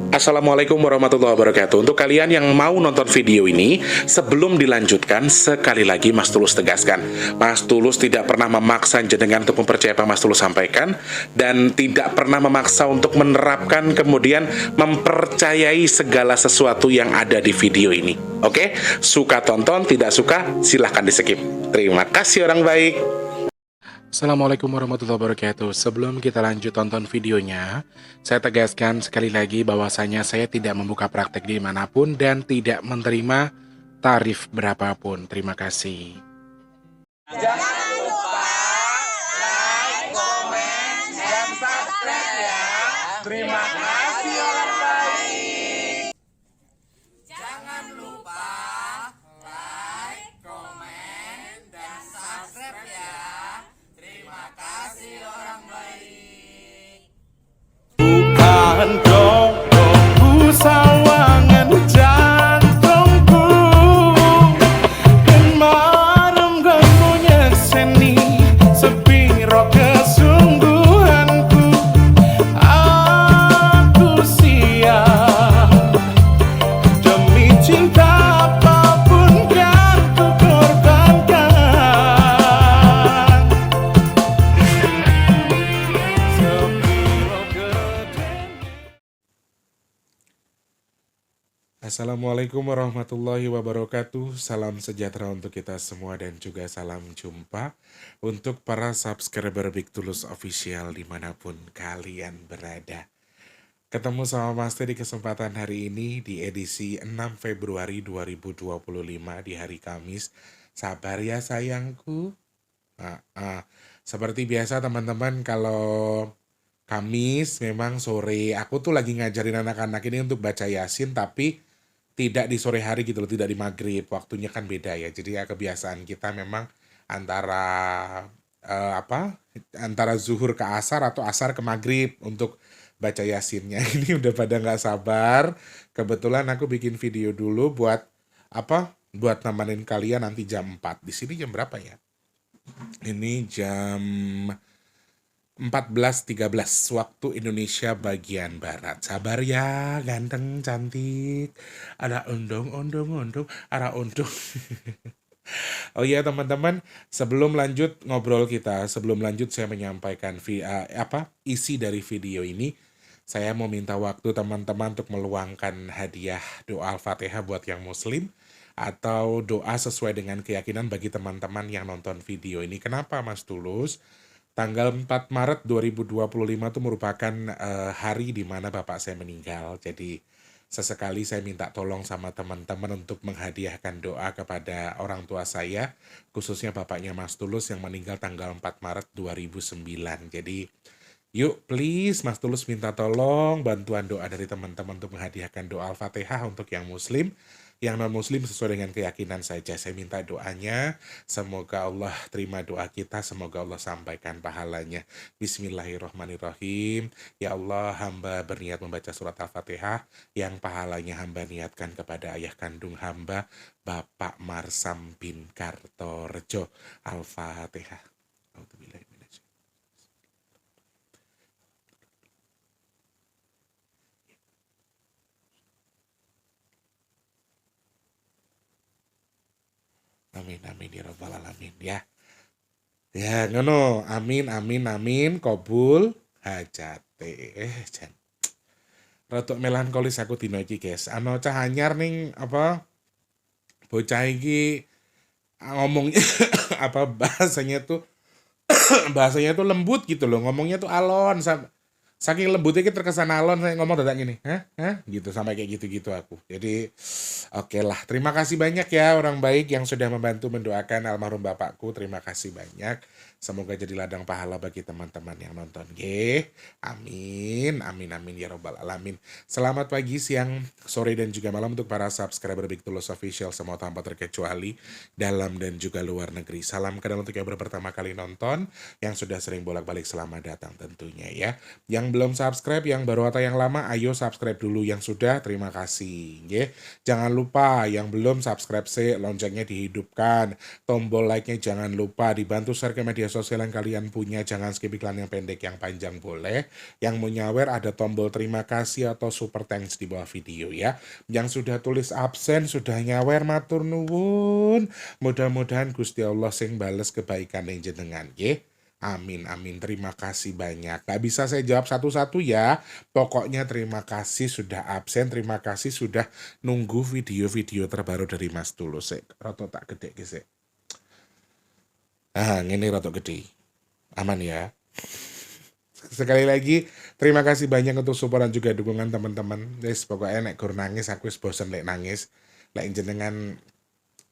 Assalamualaikum warahmatullahi wabarakatuh. Untuk kalian yang mau nonton video ini, sebelum dilanjutkan, sekali lagi Mas Tulus tegaskan, Mas Tulus tidak pernah memaksa jenengan untuk mempercayai apa Mas Tulus sampaikan, dan tidak pernah memaksa untuk menerapkan kemudian mempercayai segala sesuatu yang ada di video ini. Oke? Suka tonton, tidak suka silahkan di skip. Terima kasih orang baik. Assalamualaikum warahmatullahi wabarakatuh. Sebelum kita lanjut tonton videonya, saya tegaskan sekali lagi bahwasanya saya tidak membuka praktek dimanapun dan tidak menerima tarif berapapun. Terima kasih. Jangan lupa like, komen, dan subscribe ya. Terima kasih orang baik. Jangan lupa like, komen, dan subscribe ya. Terima kasih orang baik. Bukan dongku sawangan jantungku dan marem ganggunya seni sepiro kesungguhanku. Aku siap demi cinta apapun kan ku korbankan. Sepiro gedenya. Assalamualaikum warahmatullahi wabarakatuh. Salam sejahtera untuk kita semua dan juga salam jumpa untuk para subscriber Big Tulus Official dimanapun kalian berada. Ketemu sama Mas Teh di kesempatan hari ini di edisi 6 Februari 2025 di hari Kamis. Sabar ya sayangku. Seperti biasa teman-teman, kalau Kamis memang sore aku tuh lagi ngajarin anak-anak ini untuk baca Yasin, tapi tidak di sore hari gitu loh, tidak di maghrib, waktunya kan beda ya. Jadi ya kebiasaan kita memang antara antara zuhur ke asar atau asar ke maghrib untuk baca Yasinnya. Ini udah pada nggak sabar. Kebetulan aku bikin video dulu buat buat nemenin kalian nanti jam 4. Di sini jam berapa ya? Ini jam 14.13 waktu Indonesia bagian Barat. Sabar ya, ganteng, cantik. Ada undung. Ada undung. Oh iya teman-teman, sebelum lanjut ngobrol kita, sebelum lanjut saya menyampaikan isi dari video ini. Saya mau minta waktu teman-teman untuk meluangkan hadiah doa Al-Fatihah buat yang muslim, atau doa sesuai dengan keyakinan bagi teman-teman yang nonton video ini. Kenapa Mas Tulus? Tanggal 4 Maret 2025 itu merupakan hari di mana bapak saya meninggal. Jadi sesekali saya minta tolong sama teman-teman untuk menghadiahkan doa kepada orang tua saya, khususnya bapaknya Mas Tulus yang meninggal tanggal 4 Maret 2009. Jadi yuk please Mas Tulus minta tolong bantuan doa dari teman-teman untuk menghadiahkan doa Al-Fatihah untuk yang muslim. Yang non-muslim sesuai dengan keyakinan saja. Saya minta doanya, semoga Allah terima doa kita, semoga Allah sampaikan pahalanya. Bismillahirrahmanirrahim. Ya Allah, hamba berniat membaca surat Al-Fatihah yang pahalanya hamba niatkan kepada ayah kandung hamba, Bapak Marsam bin Kartorejo. Al-Fatihah. Amin amin ya rabbal alamin ya. Ya ngono, amin kabul hajate. Jan. Rotok melankolis aku dino iki, guys. Ano cah anyar ning bocah iki ngomongnya bahasanya tuh lembut gitu loh, ngomongnya tuh alon, saking lembutnya kita terkesan alon, saya ngomong dadak gini, gitu, sampai kayak gitu-gitu aku. Jadi oke lah, terima kasih banyak ya orang baik yang sudah membantu mendoakan almarhum bapakku. Terima kasih banyak. Semoga jadi ladang pahala bagi teman-teman yang nonton. Amin, amin ya robbal alamin. Selamat pagi, siang, sore, dan juga malam untuk para subscriber Big Tulus Official semua tanpa terkecuali, dalam dan juga luar negeri. Salam kenal untuk yang baru pertama kali nonton, yang sudah sering bolak-balik selamat datang tentunya ya. Yang belum subscribe, yang baru atau yang lama, ayo subscribe dulu. Yang sudah, terima kasih. Jangan lupa yang belum subscribe loncengnya dihidupkan, tombol like-nya jangan lupa, dibantu share ke media media sosial yang kalian punya, jangan skip iklan yang pendek, yang panjang boleh. Yang mau nyawer ada tombol terima kasih atau super thanks di bawah video ya. Yang sudah tulis absen, sudah nyawer, matur nuwun. Mudah-mudahan Gusti Allah sing bales kebaikan yang jenengan nggih. Amin, amin. Terima kasih banyak. Gak bisa saya jawab satu-satu ya. Pokoknya terima kasih sudah absen. Terima kasih sudah nunggu video-video terbaru dari Mas Tulus. Roto tak gede sih. Ini roto gede. Aman ya. Sekali lagi, terima kasih banyak untuk support dan juga dukungan teman-teman. Guys, pokoknya nek gur nangis, aku wis bosen lek nangis. Lek jenengan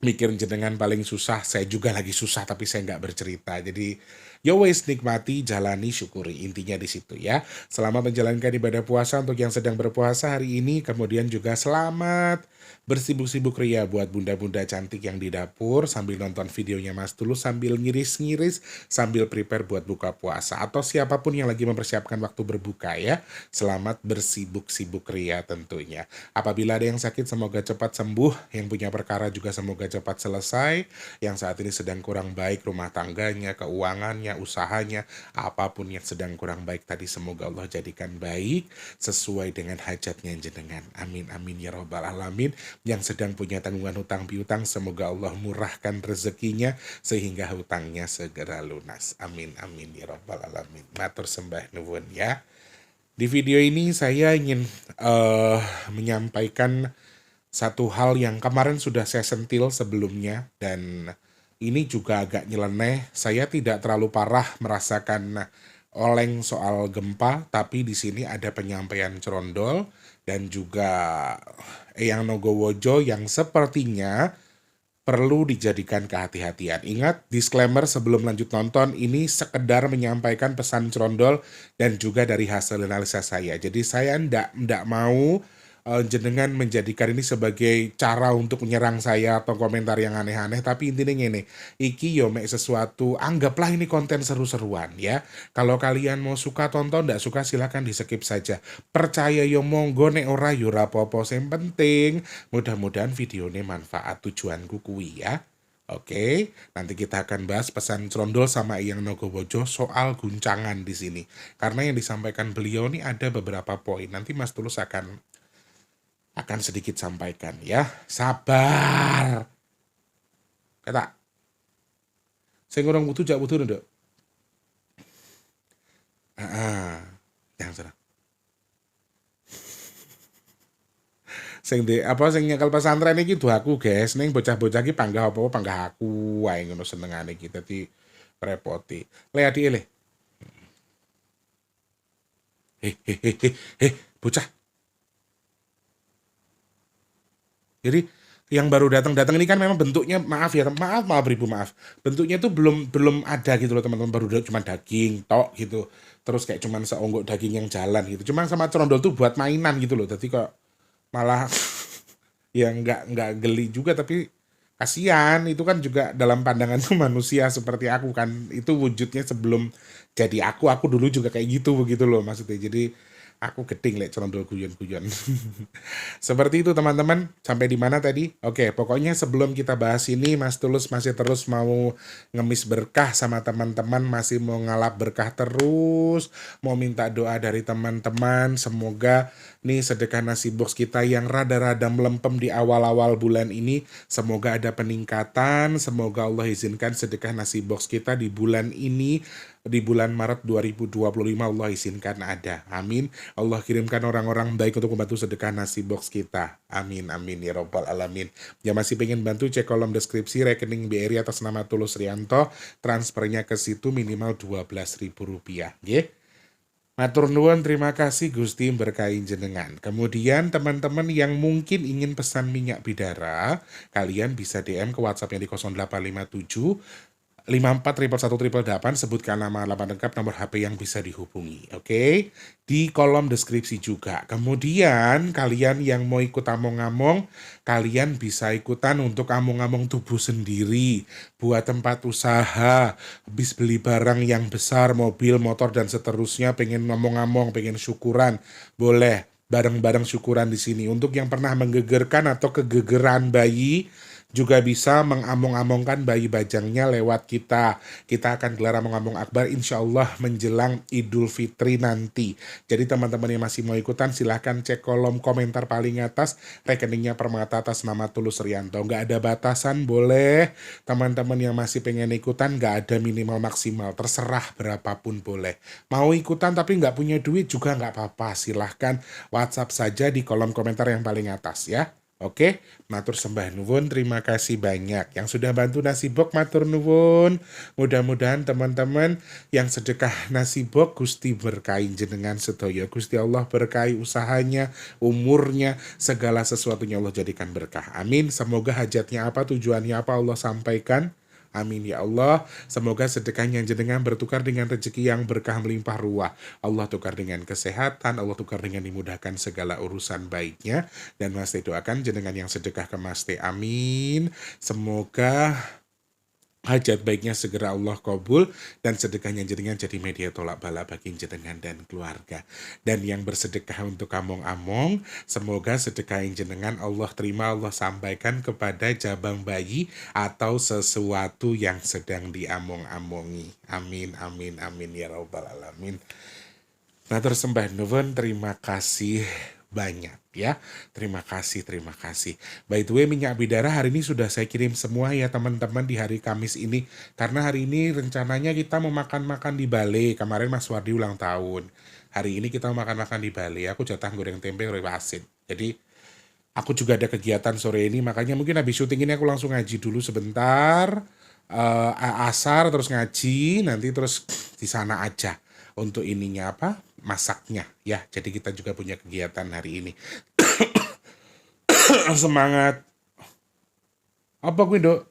mikir jenengan paling susah, saya juga lagi susah tapi saya nggak bercerita. Jadi yo wes, nikmati, jalani, syukuri, intinya di situ ya. Selamat menjalankan ibadah puasa untuk yang sedang berpuasa hari ini, kemudian juga selamat bersibuk-sibuk ria buat bunda-bunda cantik yang di dapur sambil nonton videonya Mas Tulus, sambil ngiris-ngiris, sambil prepare buat buka puasa, atau siapapun yang lagi mempersiapkan waktu berbuka ya. Selamat bersibuk-sibuk ria tentunya. Apabila ada yang sakit semoga cepat sembuh, yang punya perkara juga semoga cepat selesai, yang saat ini sedang kurang baik rumah tangganya, keuangannya, usahanya, apapun yang sedang kurang baik tadi semoga Allah jadikan baik sesuai dengan hajatnya jenengan. Amin, amin ya robbal alamin. Yang sedang punya tanggungan hutang piutang semoga Allah murahkan rezekinya sehingga hutangnya segera lunas. Amin, amin ya robbal alamin. Matur sembah nuwun ya. Di video ini saya ingin menyampaikan satu hal yang kemarin sudah saya sentil sebelumnya, dan ini juga agak nyeleneh. Saya tidak terlalu parah merasakan oleng soal gempa, tapi di sini ada penyampaian cerondol dan juga Eyang Nogowojo yang sepertinya perlu dijadikan kehati-hatian. Ingat, disclaimer sebelum lanjut nonton, ini sekedar menyampaikan pesan cerondol dan juga dari hasil analisa saya. Jadi saya ndak mau jenengan menjadikan ini sebagai cara untuk menyerang saya atau komentar yang aneh-aneh, tapi intinya ini, iki yo mek sesuatu, anggaplah ini konten seru-seruan ya. Kalau kalian mau suka tonton, ndak suka silakan di skip saja. Percaya yo monggo, nek ora yo rapopo, yang penting mudah-mudahan videonya manfaat, tujuanku kuwi ya. Oke, nanti kita akan bahas pesan cerondol sama Eyang Nogowojo soal guncangan di sini. Karena yang disampaikan beliau ini ada beberapa poin. Nanti Mas Tulus akan sedikit sampaikan ya. Sabar. Kata. Saya ngurang butuh jak butuh nduk. Yang serah. Sing nyekel pesantren iki aku, guys. Ning bocah-bocah iki panggah apa panggah aku wae ngono senengane iki dadi repoti. Le adike le. Bocah. Jadi yang baru datang ini kan memang bentuknya maaf Ibu, maaf. Bentuknya itu belum ada gitu loh teman-teman, baru cuma daging tok gitu. Terus kayak cuman seonggok daging yang jalan gitu. Cuma sama cerondol tuh buat mainan gitu loh. Jadi kok malah ya nggak geli juga, tapi kasihan, itu kan juga dalam pandangan manusia seperti aku kan. Itu wujudnya sebelum jadi aku dulu juga kayak gitu begitu loh maksudnya. Jadi aku geding lek cerondol guyon-guyon. Seperti itu teman-teman. Sampai di mana tadi? Oke, pokoknya sebelum kita bahas ini, Mas Tulus masih terus mau ngemis berkah sama teman-teman, masih mau ngalap berkah terus, mau minta doa dari teman-teman. Semoga nih sedekah nasi box kita yang rada-rada melempem di awal-awal bulan ini, semoga ada peningkatan. Semoga Allah izinkan sedekah nasi box kita di bulan ini, di bulan Maret 2025 Allah izinkan ada. Amin. Allah kirimkan orang-orang baik untuk membantu sedekah nasi box kita. Amin, amin ya robbal alamin. Yang masih pengen bantu, cek kolom deskripsi rekening BRI atas nama Tulus Rianto. Transfernya ke situ minimal Rp12.000. Nggih. Matur nuwun, terima kasih Gusti berkahi jenengan. Kemudian teman-teman yang mungkin ingin pesan minyak bidara, kalian bisa DM ke WhatsApp-nya di 0857 54 sebutkan nama alamat lengkap, nomor HP yang bisa dihubungi. Oke, di kolom deskripsi juga. Kemudian kalian yang mau ikut among-among, kalian bisa ikutan untuk among-among tubuh sendiri, buat tempat usaha, habis beli barang yang besar, mobil, motor dan seterusnya, pengen ngomong-ngomong, pengen syukuran, boleh bareng-bareng syukuran di sini. Untuk yang pernah menggegerkan atau kegegeran bayi, juga bisa mengamong-amongkan bayi bajangnya lewat kita. Kita akan gelar among-among akbar insya Allah menjelang Idul Fitri nanti. Jadi teman-teman yang masih mau ikutan silahkan cek kolom komentar paling atas rekeningnya Permata atas nama Tulus Rianto. Nggak ada batasan, boleh. Teman-teman yang masih pengen ikutan nggak ada minimal maksimal, terserah berapapun boleh. Mau ikutan tapi nggak punya duit juga nggak apa-apa, silahkan WhatsApp saja di kolom komentar yang paling atas ya. Oke, matur sembah nuwun, terima kasih banyak yang sudah bantu Nasibok, matur nuwun. Mudah-mudahan teman-teman yang sedekah Nasibok Gusti berkahi jenengan sedaya. Gusti Allah berkahi usahanya, umurnya, segala sesuatunya Allah jadikan berkah. Amin. Semoga hajatnya apa, tujuannya apa Allah sampaikan. Amin ya Allah. Semoga sedekahnya jenengan bertukar dengan rezeki yang berkah melimpah ruah. Allah tukar dengan kesehatan, Allah tukar dengan dimudahkan segala urusan baiknya. Dan Mas Teh doakan jenengan yang sedekah ke Mas Teh. Amin. Semoga hajat baiknya segera Allah kabul dan sedekahnya jenengan jadi media tolak bala bagi jenengan dan keluarga. Dan yang bersedekah untuk among-among, semoga sedekah jenengan Allah terima, Allah sampaikan kepada jabang bayi atau sesuatu yang sedang diamong-amongi. Amin, amin, amin ya rabbal alamin. Matur sembah nuwun, terima kasih banyak ya. Terima kasih, terima kasih. By the way, minyak bidara hari ini sudah saya kirim semua ya teman-teman di hari Kamis ini. Karena hari ini rencananya kita mau makan-makan di Bali. Kemarin Mas Wardi ulang tahun. Hari ini kita mau makan-makan di Bali. Aku jatah goreng tempe goreng asin. Jadi aku juga ada kegiatan sore ini. Makanya mungkin habis syuting ini aku langsung ngaji dulu sebentar. Asar terus ngaji. Nanti terus di sana aja. Untuk ininya apa? Masaknya ya. Jadi kita juga punya kegiatan hari ini. Semangat. Apa gue dok?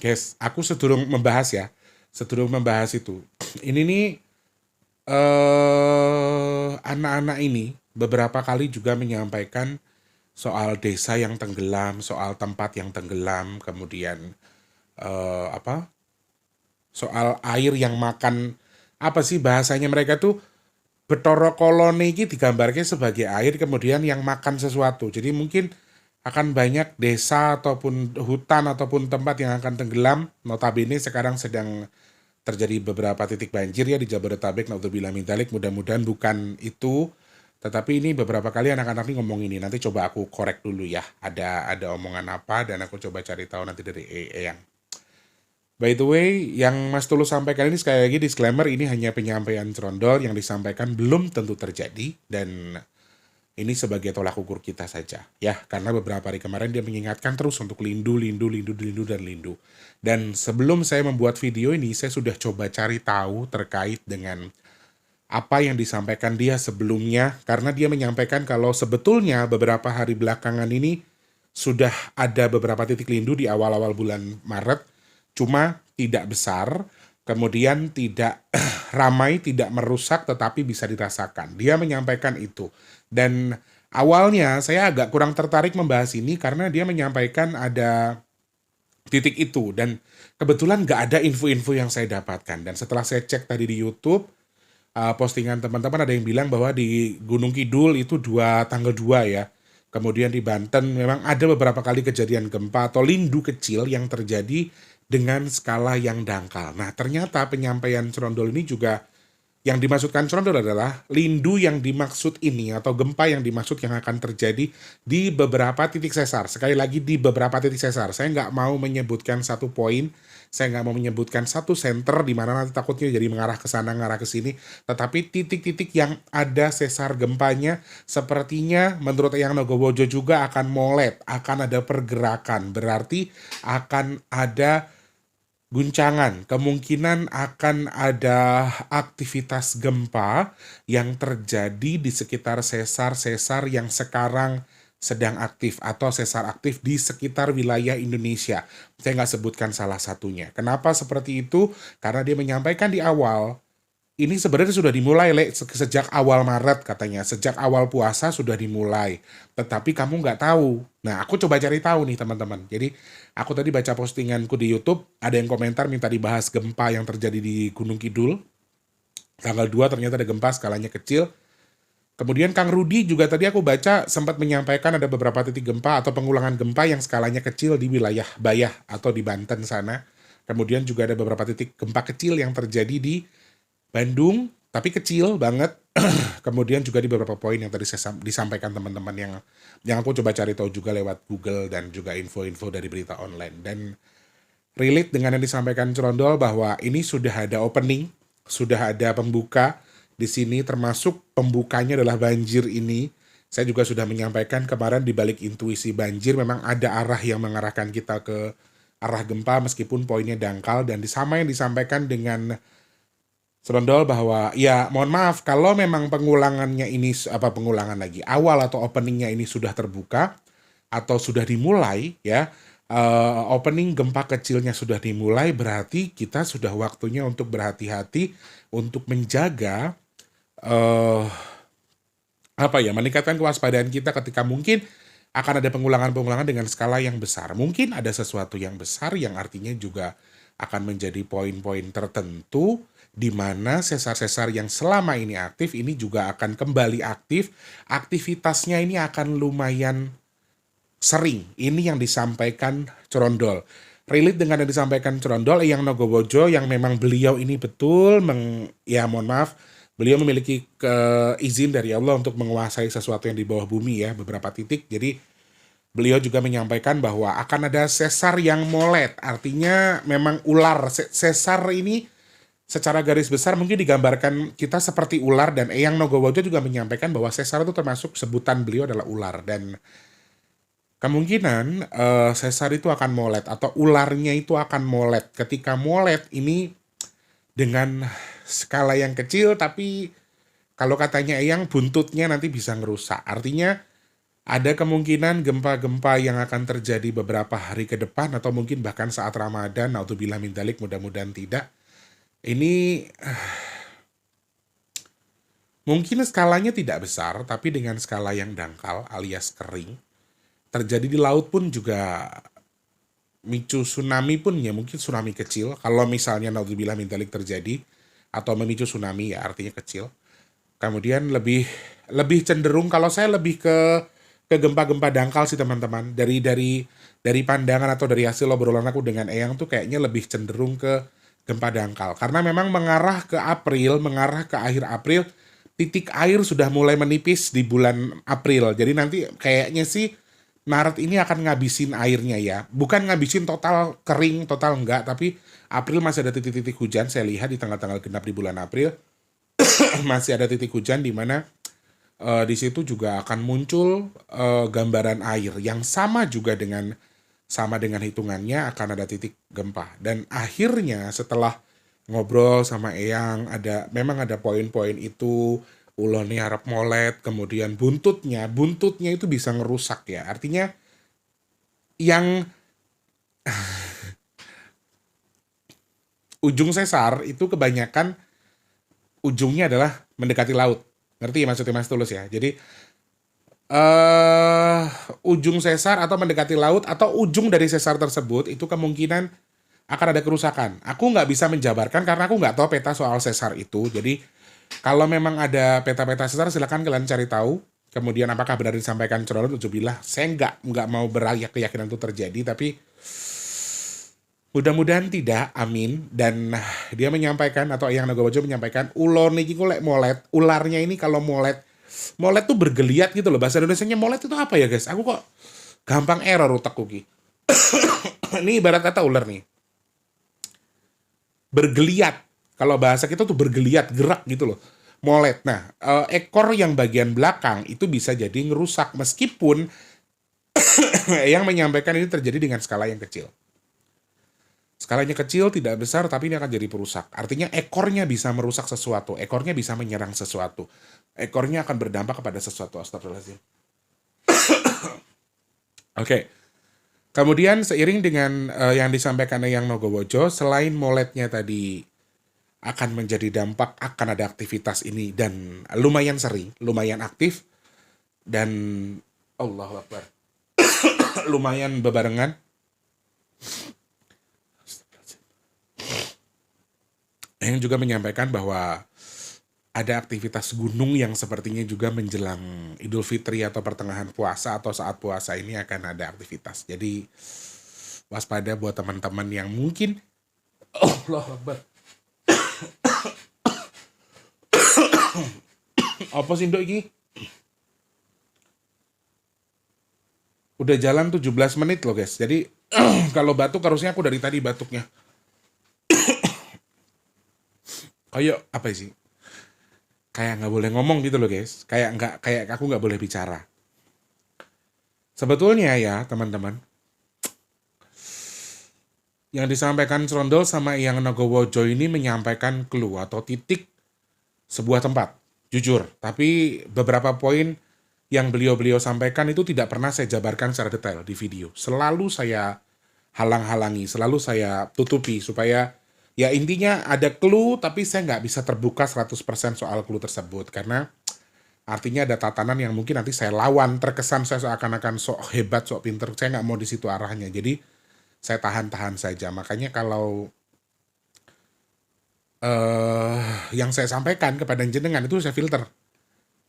Guys, aku sedurung membahas ya. Sedurung membahas itu. Ini nih anak-anak ini beberapa kali juga menyampaikan soal desa yang tenggelam, soal tempat yang tenggelam, kemudian soal air yang makan, apa sih bahasanya mereka tuh, Betoro koloni ini digambarkan sebagai air kemudian yang makan sesuatu. Jadi mungkin akan banyak desa ataupun hutan ataupun tempat yang akan tenggelam. Notabene sekarang sedang terjadi beberapa titik banjir ya di Jabodetabek. Naudzubillah min dzalik, mudah-mudahan bukan itu. Tetapi ini beberapa kali anak-anak ini ngomong ini. Nanti coba aku korek dulu ya. Ada omongan apa dan aku coba cari tahu nanti dari Eyang. By the way, yang Mas Tulus sampaikan ini sekali lagi disclaimer, ini hanya penyampaian cerondol yang disampaikan belum tentu terjadi dan ini sebagai tolak ukur kita saja ya, karena beberapa hari kemarin dia mengingatkan terus untuk lindu. Dan sebelum saya membuat video ini, saya sudah coba cari tahu terkait dengan apa yang disampaikan dia sebelumnya, karena dia menyampaikan kalau sebetulnya beberapa hari belakangan ini sudah ada beberapa titik lindu di awal-awal bulan Maret, cuma tidak besar, kemudian tidak ramai, tidak merusak, tetapi bisa dirasakan. Dia menyampaikan itu. Dan awalnya saya agak kurang tertarik membahas ini karena dia menyampaikan ada titik itu. Dan kebetulan nggak ada info-info yang saya dapatkan. Dan setelah saya cek tadi di YouTube, postingan teman-teman ada yang bilang bahwa di Gunung Kidul itu tanggal 2 ya. Kemudian di Banten memang ada beberapa kali kejadian gempa atau lindu kecil yang terjadi dengan skala yang dangkal. Nah, ternyata penyampaian Cerondol ini juga yang dimaksudkan Cerondol adalah lindu yang dimaksud ini atau gempa yang dimaksud yang akan terjadi di beberapa titik sesar. Sekali lagi di beberapa titik sesar. Saya nggak mau menyebutkan satu poin, saya nggak mau menyebutkan satu center di mana nanti takutnya jadi mengarah ke sana, mengarah ke sini. Tetapi titik-titik yang ada sesar gempanya sepertinya menurut Eyang Nogowojo juga akan molet, akan ada pergerakan. Berarti akan ada guncangan, kemungkinan akan ada aktivitas gempa yang terjadi di sekitar sesar-sesar yang sekarang sedang aktif atau sesar aktif di sekitar wilayah Indonesia. Saya nggak sebutkan salah satunya. Kenapa seperti itu? Karena dia menyampaikan di awal, ini sebenarnya sudah dimulai sejak awal Maret katanya, sejak awal puasa sudah dimulai. Tetapi kamu nggak tahu. Nah, aku coba cari tahu nih teman-teman. Jadi aku tadi baca postinganku di YouTube, ada yang komentar minta dibahas gempa yang terjadi di Gunung Kidul. Tanggal 2 ternyata ada gempa skalanya kecil. Kemudian Kang Rudi juga tadi aku baca sempat menyampaikan ada beberapa titik gempa atau pengulangan gempa yang skalanya kecil di wilayah Bayah atau di Banten sana. Kemudian juga ada beberapa titik gempa kecil yang terjadi di Bandung, tapi kecil banget. Kemudian juga di beberapa poin yang tadi saya disampaikan teman-teman yang aku coba cari tahu juga lewat Google dan juga info-info dari berita online. Dan relate dengan yang disampaikan Cerondol bahwa ini sudah ada opening, sudah ada pembuka di sini, termasuk pembukanya adalah banjir ini. Saya juga sudah menyampaikan kemarin di balik intuisi banjir memang ada arah yang mengarahkan kita ke arah gempa meskipun poinnya dangkal, dan sama yang disampaikan dengan Serondol bahwa ya mohon maaf kalau memang pengulangannya ini pengulangan lagi awal atau openingnya ini sudah terbuka atau sudah dimulai ya, opening gempa kecilnya sudah dimulai, berarti kita sudah waktunya untuk berhati-hati untuk menjaga meningkatkan kewaspadaan kita ketika mungkin akan ada pengulangan-pengulangan dengan skala yang besar. Mungkin ada sesuatu yang besar yang artinya juga akan menjadi poin-poin tertentu di mana sesar-sesar yang selama ini aktif ini juga akan kembali aktif. Aktivitasnya ini akan lumayan sering. Ini yang disampaikan Cerondol. Relate dengan yang disampaikan Cerondol, yang Nogowojo yang memang beliau ini betul mohon maaf, beliau memiliki izin dari Allah untuk menguasai sesuatu yang di bawah bumi ya, beberapa titik. Jadi beliau juga menyampaikan bahwa akan ada sesar yang molet. Artinya memang ular. Sesar ini secara garis besar mungkin digambarkan kita seperti ular, dan Eyang Nogowojo juga menyampaikan bahwa sesar itu termasuk sebutan beliau adalah ular, dan kemungkinan sesar itu akan molet atau ularnya itu akan molet. Ketika molet ini dengan skala yang kecil, tapi kalau katanya Eyang buntutnya nanti bisa ngerusak. Artinya ada kemungkinan gempa-gempa yang akan terjadi beberapa hari ke depan atau mungkin bahkan saat Ramadan, naudzubillah min dzalik, mudah-mudahan tidak. Ini mungkin skalanya tidak besar, tapi dengan skala yang dangkal alias kering. Terjadi di laut pun juga micu tsunami pun ya mungkin tsunami kecil. Kalau misalnya naudzubillah min dzalik terjadi atau memicu tsunami ya artinya kecil. Kemudian lebih cenderung, kalau saya lebih ke gempa-gempa dangkal sih teman-teman. Dari pandangan atau dari hasil obrolan aku dengan Eyang tuh kayaknya lebih cenderung ke gempa dangkal. Karena memang mengarah ke akhir April, titik air sudah mulai menipis di bulan April. Jadi nanti kayaknya sih Maret ini akan ngabisin airnya ya. Bukan ngabisin total kering, total enggak, tapi April masih ada titik-titik hujan. Saya lihat di tanggal-tanggal genap di bulan April masih ada titik hujan di mana di situ juga akan muncul gambaran air yang sama dengan hitungannya akan ada titik gempa. Dan akhirnya setelah ngobrol sama Eyang memang ada poin-poin itu, ulone harap molet, kemudian buntutnya itu bisa ngerusak ya. Artinya yang ujung sesar itu kebanyakan ujungnya adalah mendekati laut. Ngerti maksudnya Mas Tulus ya? Jadi ujung sesar atau mendekati laut atau ujung dari sesar tersebut itu kemungkinan akan ada kerusakan. Aku nggak bisa menjabarkan karena aku nggak tahu peta soal sesar itu. Jadi kalau memang ada peta-peta sesar silakan kalian cari tahu. Kemudian apakah benar disampaikan Cerondol? Ujubillah, saya nggak mau berayak keyakinan itu terjadi, tapi mudah-mudahan tidak, amin. Dan dia menyampaikan atau Eyang Nogowojo menyampaikan ulon iki lek molet, ularnya ini kalau molet tuh bergeliat gitu loh. Bahasa Indonesianya molet itu apa ya guys? Aku kok gampang error otakku ki. Ini ibarat kata ular nih. Bergeliat. Kalau bahasa kita tuh bergeliat, gerak gitu loh. Molet. Nah, ekor yang bagian belakang itu bisa jadi ngerusak. Meskipun yang menyampaikan ini terjadi dengan skala yang kecil. Skalanya kecil, tidak besar, tapi ini akan jadi perusak. Artinya ekornya bisa merusak sesuatu. Ekornya bisa menyerang sesuatu. Ekornya akan berdampak kepada sesuatu. Astagfirullahaladzim. Oke. Kemudian seiring dengan yang disampaikan Eyang Nogowojo, selain moletnya tadi akan menjadi dampak, akan ada aktivitas ini dan lumayan sering, lumayan aktif, dan Allahu Akbar, lumayan bebarengan. Yang juga menyampaikan bahwa ada aktivitas gunung yang sepertinya juga menjelang Idul Fitri atau pertengahan puasa atau saat puasa ini akan ada aktivitas. Jadi waspada buat teman-teman yang mungkin Allah Akbar. Apa sih Ndok iki? Udah jalan 17 menit loh guys. Jadi kalau batuk harusnya aku dari tadi batuknya. Kayak apa sih? Kayak nggak boleh ngomong gitu loh guys. Kayak aku nggak boleh bicara. Sebetulnya ya teman-teman, yang disampaikan Serondol sama yang Nogowojo ini menyampaikan clue atau titik sebuah tempat. Jujur, tapi beberapa poin yang beliau-beliau sampaikan itu tidak pernah saya jabarkan secara detail di video. Selalu saya halang-halangi, selalu saya tutupi supaya ya intinya ada clue tapi saya nggak bisa terbuka 100% soal clue tersebut karena artinya ada tatanan yang mungkin nanti saya lawan, terkesan saya seakan-akan sok hebat, sok pinter. Saya nggak mau di situ arahnya. Jadi saya tahan-tahan saja. Makanya kalau yang saya sampaikan kepada jenengan itu saya filter.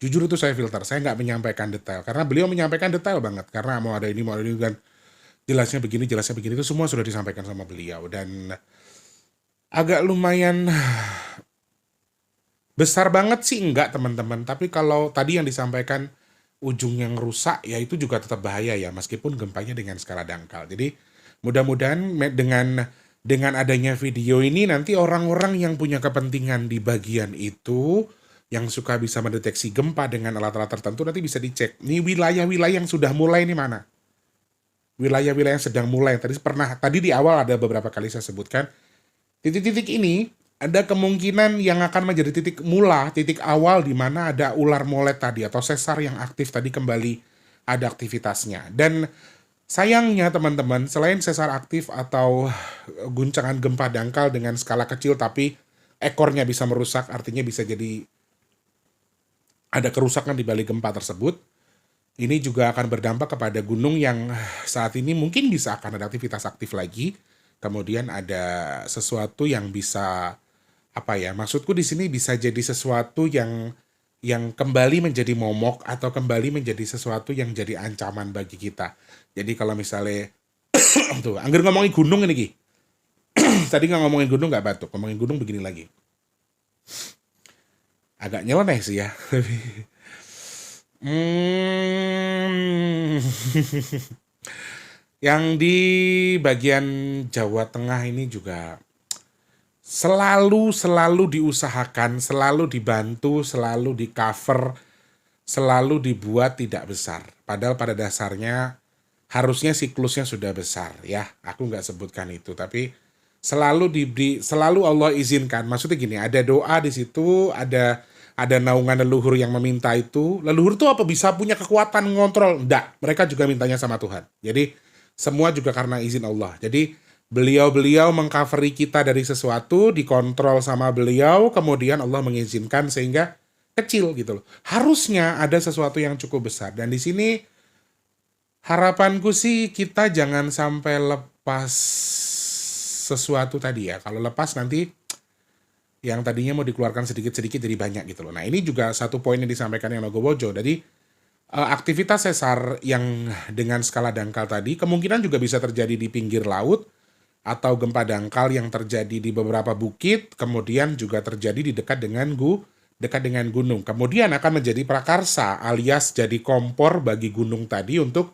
Jujur itu saya filter. Saya nggak menyampaikan detail karena beliau menyampaikan detail banget. Karena mau ada ini dan jelasnya begini itu semua sudah disampaikan sama beliau dan agak lumayan besar banget sih enggak teman-teman. Tapi kalau tadi yang disampaikan ujung yang rusak ya itu juga tetap bahaya ya meskipun gempanya dengan skala dangkal. Jadi mudah-mudahan dengan adanya video ini nanti orang-orang yang punya kepentingan di bagian itu yang suka bisa mendeteksi gempa dengan alat-alat tertentu nanti bisa dicek. Ini wilayah-wilayah yang sudah mulai ini mana? Wilayah-wilayah yang sedang mulai. Tadi di awal ada beberapa kali saya sebutkan titik-titik ini ada kemungkinan yang akan menjadi titik awal di mana ada ular molet tadi atau sesar yang aktif tadi kembali ada aktivitasnya. Dan sayangnya teman-teman, selain sesar aktif atau guncangan gempa dangkal dengan skala kecil tapi ekornya bisa merusak, artinya bisa jadi ada kerusakan di balik gempa tersebut, ini juga akan berdampak kepada gunung yang saat ini mungkin bisa akan ada aktivitas aktif lagi. Kemudian ada sesuatu yang bisa maksudku di sini bisa jadi sesuatu yang kembali menjadi momok atau kembali menjadi sesuatu yang jadi ancaman bagi kita. Jadi kalau misalnya tuh, angger ngomongin gunung ini Ki. Tadi nggak ngomongin gunung nggak batuk, ngomongin gunung begini lagi. Agak nyeleneh sih ya. Yang di bagian Jawa Tengah ini juga selalu diusahakan, selalu dibantu, selalu di cover, selalu dibuat tidak besar. Padahal pada dasarnya harusnya siklusnya sudah besar ya. Aku nggak sebutkan itu, tapi selalu Allah izinkan. Maksudnya gini, ada doa di situ, ada naungan leluhur yang meminta itu. Leluhur tuh apa bisa punya kekuatan ngontrol? Enggak, mereka juga mintanya sama Tuhan. Jadi semua juga karena izin Allah. Jadi beliau mengcoveri kita dari sesuatu, dikontrol sama beliau, kemudian Allah mengizinkan sehingga kecil gitu loh. Harusnya ada sesuatu yang cukup besar. Dan di sini harapanku sih kita jangan sampai lepas sesuatu tadi ya. Kalau lepas nanti yang tadinya mau dikeluarkan sedikit-sedikit jadi banyak gitu loh. Nah ini juga satu poin yang disampaikan yang Nogowojo. Jadi aktivitas sesar yang dengan skala dangkal tadi kemungkinan juga bisa terjadi di pinggir laut atau gempa dangkal yang terjadi di beberapa bukit, kemudian juga terjadi di dekat dengan gunung. Kemudian akan menjadi prakarsa alias jadi kompor bagi gunung tadi untuk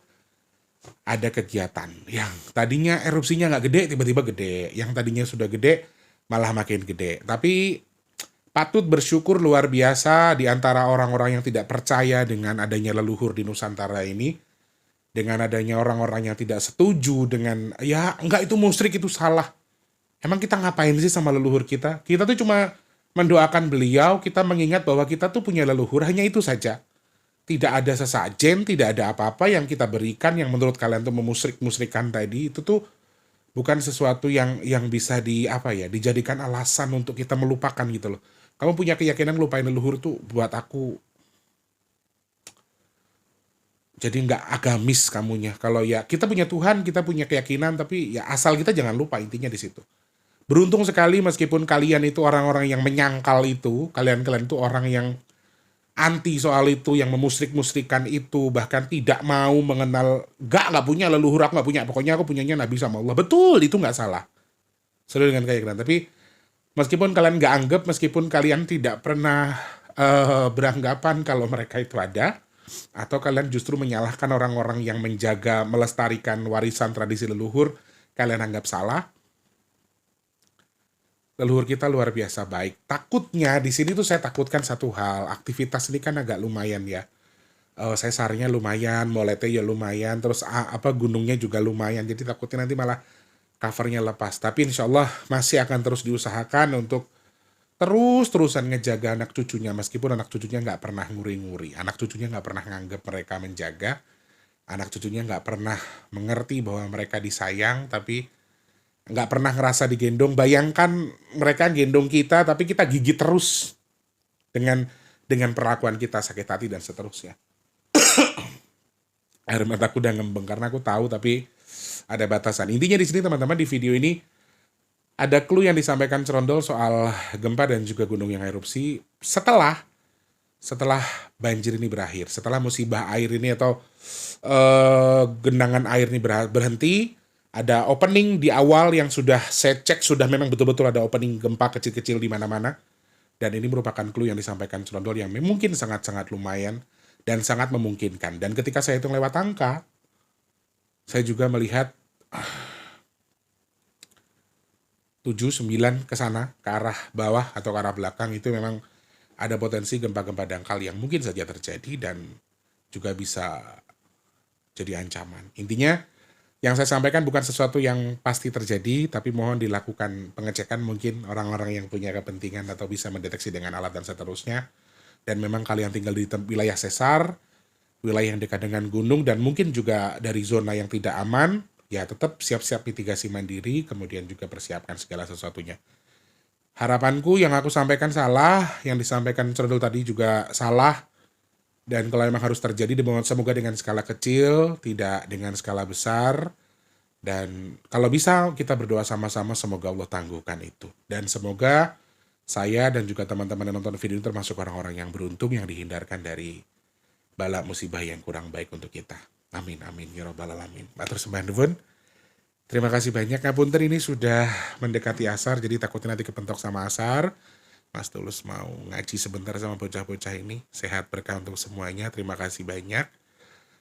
ada kegiatan yang tadinya erupsinya nggak gede, tiba-tiba gede. Yang tadinya sudah gede, malah makin gede. Tapi patut bersyukur luar biasa di antara orang-orang yang tidak percaya dengan adanya leluhur di Nusantara ini. Dengan adanya orang-orang yang tidak setuju dengan, ya enggak itu musyrik, itu salah. Emang kita ngapain sih sama leluhur kita? Kita tuh cuma mendoakan beliau, kita mengingat bahwa kita tuh punya leluhur, hanya itu saja. Tidak ada sesajen, tidak ada apa-apa yang kita berikan yang menurut kalian tuh memusyrik-musyrikan tadi, itu tuh bukan sesuatu yang bisa dijadikan alasan untuk kita melupakan gitu loh. Kamu punya keyakinan lupain leluhur tuh buat aku jadi nggak agamis kamunya. Kalau ya kita punya Tuhan, kita punya keyakinan, tapi ya asal kita jangan lupa intinya di situ. Beruntung sekali meskipun kalian itu orang-orang yang menyangkal itu, kalian-kalian itu orang yang anti soal itu, yang memusrik-musrikan itu, bahkan tidak mau mengenal, nggak punya leluhur, aku nggak punya, pokoknya aku punyanya Nabi sama Allah. Betul, itu nggak salah. Sesuai dengan keyakinan. Tapi meskipun kalian nggak anggap, meskipun kalian tidak pernah beranggapan kalau mereka itu ada, atau kalian justru menyalahkan orang-orang yang menjaga, melestarikan warisan tradisi leluhur, kalian anggap salah. Leluhur kita luar biasa baik. Takutnya di sini tuh saya takutkan satu hal, aktivitas ini kan agak lumayan ya. Saya sarinya lumayan, moletnya ya lumayan, terus apa gunungnya juga lumayan. Jadi takutnya nanti malah covernya lepas. Tapi insya Allah masih akan terus diusahakan untuk terus-terusan ngejaga anak cucunya, meskipun anak cucunya nggak pernah nguri-nguri, anak cucunya nggak pernah nganggap mereka menjaga, anak cucunya nggak pernah mengerti bahwa mereka disayang, tapi nggak pernah ngerasa digendong. Bayangkan mereka gendong kita, tapi kita gigit terus dengan perlakuan kita, sakit hati dan seterusnya. Air mataku udah ngembeng karena aku tahu, tapi ada batasan. Intinya di sini teman-teman, di video ini ada clue yang disampaikan Cerondol soal gempa dan juga gunung yang erupsi setelah banjir ini berakhir, setelah musibah air ini atau genangan air ini berhenti. Ada opening di awal yang sudah saya cek, sudah memang betul-betul ada opening gempa kecil-kecil di mana-mana. Dan ini merupakan clue yang disampaikan Cerondol yang mungkin sangat-sangat lumayan dan sangat memungkinkan. Dan ketika saya hitung lewat angka, saya juga melihat 7, 9 ke sana, ke arah bawah atau ke arah belakang, itu memang ada potensi gempa-gempa dangkal yang mungkin saja terjadi dan juga bisa jadi ancaman. Intinya, yang saya sampaikan bukan sesuatu yang pasti terjadi, tapi mohon dilakukan pengecekan mungkin orang-orang yang punya kepentingan atau bisa mendeteksi dengan alat dan seterusnya. Dan memang kalian tinggal di wilayah sesar, wilayah yang dekat dengan gunung, dan mungkin juga dari zona yang tidak aman, ya tetap siap-siap mitigasi mandiri, kemudian juga persiapkan segala sesuatunya. Harapanku yang aku sampaikan salah, yang disampaikan Cerondol tadi juga salah, dan kalau memang harus terjadi, semoga dengan skala kecil, tidak dengan skala besar. Dan kalau bisa kita berdoa sama-sama, semoga Allah tangguhkan itu. Dan semoga saya dan juga teman-teman yang nonton video ini termasuk orang-orang yang beruntung, yang dihindarkan dari bala musibah yang kurang baik untuk kita. Amin, amin, ya rabbal alamin. Matur sembah nuwun. Terima kasih banyak. Ngapunten, ini sudah mendekati asar, jadi takutnya nanti kepentok sama asar. Mas Tulus mau ngaji sebentar sama bocah-bocah ini. Sehat berkah untuk semuanya. Terima kasih banyak.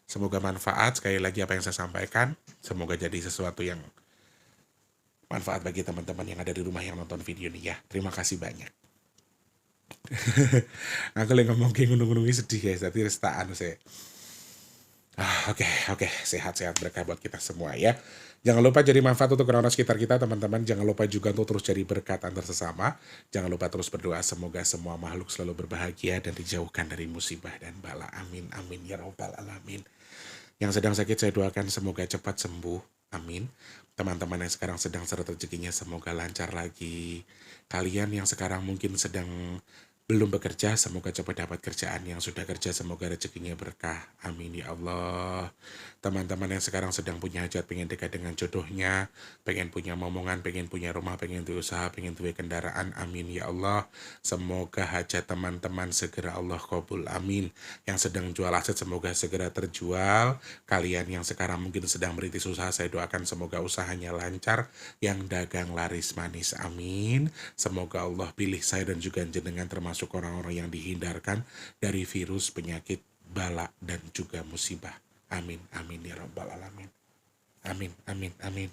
Semoga manfaat. Sekali lagi apa yang saya sampaikan, semoga jadi sesuatu yang manfaat bagi teman-teman yang ada di rumah yang nonton video ini ya. Terima kasih banyak. Aku lagi ngomong kayak gunung-gunungnya sedih guys. Tapi restaan saya. Oke. Sehat-sehat berkah buat kita semua ya. Jangan lupa jadi manfaat untuk orang-orang sekitar kita, teman-teman. Jangan lupa juga untuk terus jadi berkat antar sesama. Jangan lupa terus berdoa semoga semua makhluk selalu berbahagia dan dijauhkan dari musibah dan bala. Amin, amin, ya rabbal alamin. Yang sedang sakit saya doakan semoga cepat sembuh. Amin. Teman-teman yang sekarang sedang seret rezekinya semoga lancar lagi. Kalian yang sekarang mungkin sedang belum bekerja, semoga cepat dapat kerjaan. Yang sudah kerja, semoga rezekinya berkah. Amin ya Allah. Teman-teman yang sekarang sedang punya hajat, pengen dekat dengan jodohnya, pengen punya momongan, pengen punya rumah, pengen tuh usaha, pengen tuh kendaraan. Amin ya Allah. Semoga hajat teman-teman segera Allah kabul. Amin. Yang sedang jual aset, semoga segera terjual. Kalian yang sekarang mungkin sedang merintis usaha, saya doakan semoga usahanya lancar. Yang dagang laris manis. Amin. Semoga Allah pilih saya dan juga jenengan termasuk orang-orang yang dihindarkan dari virus, penyakit, bala, dan juga musibah. Amin, amin, ya rabbal alamin. Amin, amin, amin.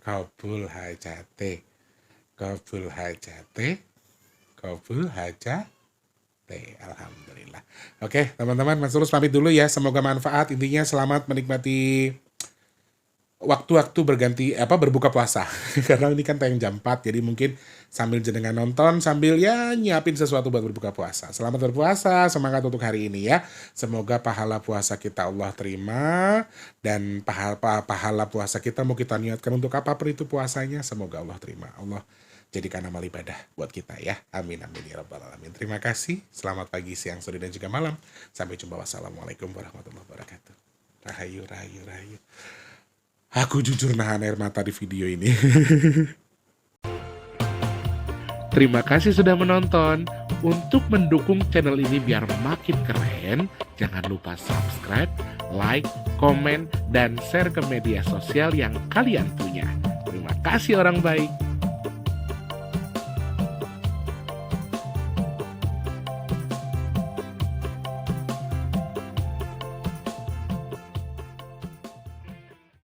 Kabul hajate, kabul hajate, kabul hajate. Alhamdulillah. Oke, teman-teman, Mas Tulus pamit dulu ya. Semoga manfaat. Intinya selamat menikmati waktu-waktu berbuka puasa. Karena ini kan tayang jam 4, jadi mungkin sambil jenengan nonton, sambil ya nyiapin sesuatu buat berbuka puasa. Selamat berpuasa, semangat untuk hari ini ya. Semoga pahala puasa kita Allah terima, dan pahala puasa kita mau kita niatkan untuk apapun itu puasanya, semoga Allah terima. Allah jadikan amal ibadah buat kita ya. Amin, amin, ya rabbal alamin. Terima kasih, selamat pagi, siang, sore, dan juga malam. Sampai jumpa, wassalamualaikum warahmatullahi wabarakatuh. Rahayu, rahayu, rahayu. Aku jujur nahan air mata di video ini. Terima kasih sudah menonton. Untuk mendukung channel ini biar makin keren, jangan lupa subscribe, like, komen, dan share ke media sosial yang kalian punya. Terima kasih orang baik.